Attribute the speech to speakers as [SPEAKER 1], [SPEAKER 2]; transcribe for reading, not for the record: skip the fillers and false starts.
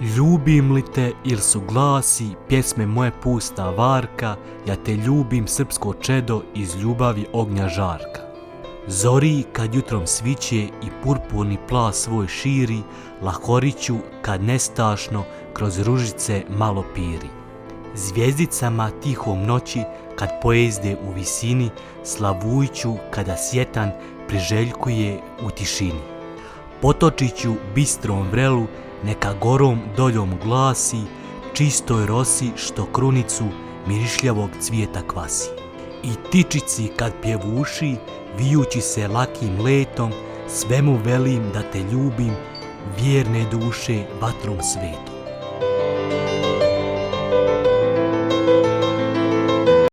[SPEAKER 1] Ljubim li te il su glasi pjesme moje pusta varka, ja te ljubim srpsko čedo iz ljubavi ognja žarka. Zori kad jutrom sviće i purpurni plas svoj širi, lahoriću kad nestašno kroz ružice malo piri. Zvijezdicama tihom noći kad pojezde u visini, slavujuću kada sjetan priželjkuje u tišini. Potočiću bistrom vrelu, neka gorom doljom glasi, čistoj rosi što krunicu mirišljavog cvijeta kvasi. I tičici kad pjevuši, vijući se lakim letom, svemu velim da te ljubim, vjerne duše vatrom svetom.